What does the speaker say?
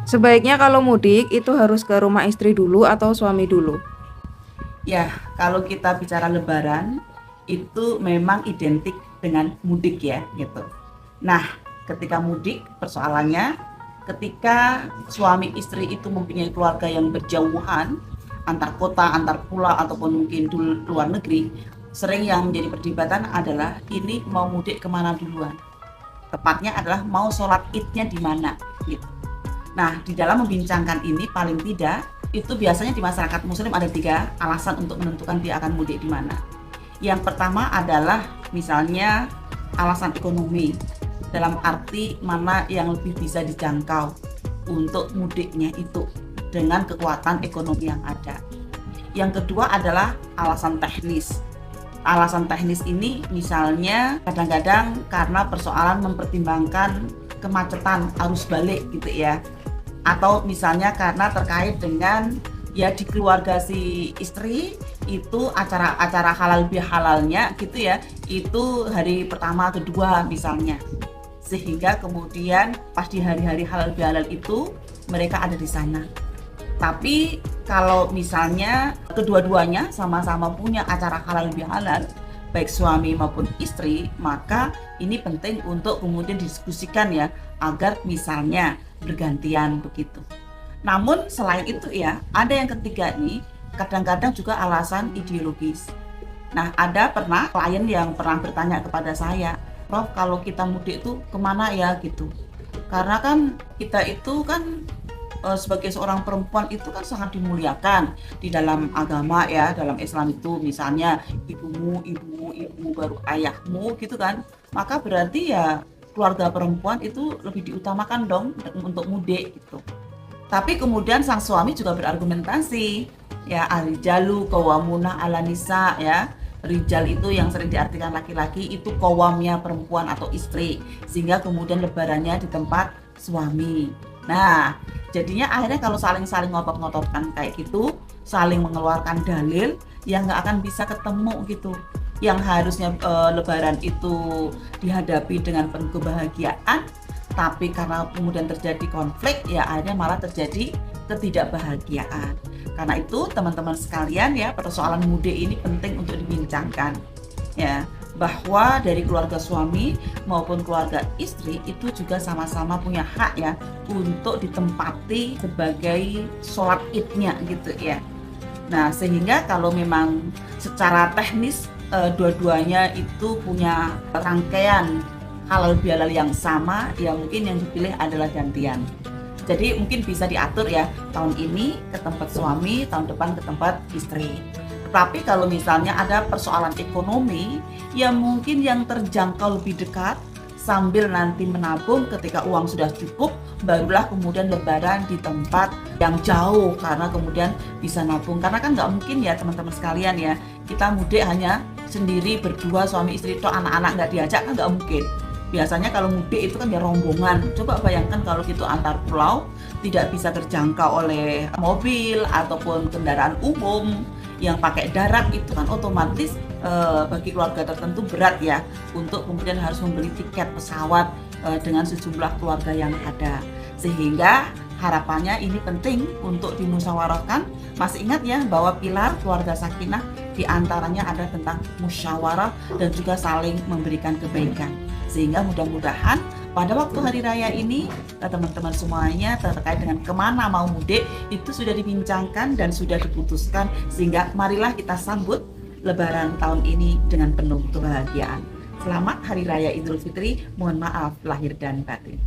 Sebaiknya kalau mudik itu harus ke rumah istri dulu atau suami dulu? Ya, kalau kita bicara lebaran itu memang identik dengan mudik ya gitu. Nah, ketika mudik persoalannya ketika suami istri itu mempunyai keluarga yang berjauhan antar kota, antar pulau ataupun mungkin di luar negeri, sering yang menjadi perdebatan adalah ini mau mudik kemana duluan. Tepatnya adalah mau sholat idnya di mana gitu. Nah, di dalam membincangkan ini paling tidak itu biasanya di masyarakat muslim ada 3 alasan untuk menentukan dia akan mudik di mana. Yang pertama adalah misalnya alasan ekonomi, dalam arti mana yang lebih bisa dijangkau untuk mudiknya itu dengan kekuatan ekonomi yang ada. Yang kedua adalah alasan teknis. Alasan teknis ini misalnya kadang-kadang karena persoalan mempertimbangkan kemacetan arus balik gitu ya, atau misalnya karena terkait dengan ya di keluarga si istri itu acara-acara halal bihalalnya gitu ya, itu hari pertama kedua misalnya, sehingga kemudian pas di hari-hari halal bihalal itu mereka ada di sana. Tapi kalau misalnya kedua-duanya sama-sama punya acara halal bihalal, baik suami maupun istri, maka ini penting untuk kemudian didiskusikan ya, agar misalnya bergantian begitu. Namun selain itu ya, ada yang ketiga nih, kadang-kadang juga alasan ideologis. Nah, ada pernah klien yang pernah bertanya kepada saya, Prof, kalau kita mudik itu kemana ya gitu. Karena kan kita itu kan sebagai seorang perempuan itu kan sangat dimuliakan di dalam agama ya, dalam Islam itu misalnya ibumu, ibu baru ayahmu gitu kan. Maka berarti ya keluarga perempuan itu lebih diutamakan dong untuk mudik gitu. Tapi kemudian sang suami juga berargumentasi, ya ar-rijalu qawwamuna 'alan nisa ya. Rijal itu yang sering diartikan laki-laki, itu qawwamnya perempuan atau istri, sehingga kemudian lebarannya di tempat suami. Nah, jadinya akhirnya kalau saling-saling ngotot-ngototkan kayak gitu, saling mengeluarkan dalil yang nggak akan bisa ketemu gitu. Yang harusnya lebaran itu dihadapi dengan penuh kebahagiaan, tapi karena kemudian terjadi konflik, ya akhirnya malah terjadi ketidakbahagiaan. Karena itu teman-teman sekalian ya, persoalan mudik ini penting untuk dibincangkan ya, bahwa dari keluarga suami maupun keluarga istri itu juga sama-sama punya hak ya untuk ditempati sebagai sholat idnya gitu ya. Nah, sehingga kalau memang secara teknis dua-duanya itu punya rangkaian halal bihalal yang sama, ya mungkin yang dipilih adalah gantian. Jadi mungkin bisa diatur ya, tahun ini ke tempat suami, tahun depan ke tempat istri. Tapi kalau misalnya ada persoalan ekonomi, ya mungkin yang terjangkau lebih dekat, sambil nanti menabung ketika uang sudah cukup, barulah kemudian lebaran di tempat yang jauh, karena kemudian bisa nabung. Karena kan nggak mungkin ya teman-teman sekalian ya, kita mudik hanya sendiri berdua suami istri itu, anak-anak nggak diajak kan nggak mungkin. Biasanya kalau mudik itu kan ya rombongan. Coba bayangkan kalau gitu antar pulau tidak bisa terjangkau oleh mobil ataupun kendaraan umum yang pakai darat, itu kan otomatis bagi keluarga tertentu berat ya untuk kemudian harus membeli tiket pesawat dengan sejumlah keluarga yang ada. Sehingga harapannya ini penting untuk dimusyawarahkan. Masih ingat ya bahwa pilar keluarga sakinah diantaranya ada tentang musyawarah dan juga saling memberikan kebaikan. Sehingga mudah-mudahan pada waktu hari raya ini teman-teman semuanya terkait dengan kemana mau mudik itu sudah dibincangkan dan sudah diputuskan, sehingga marilah kita sambut lebaran tahun ini dengan penuh kebahagiaan. Selamat Hari Raya Idul Fitri, mohon maaf lahir dan batin.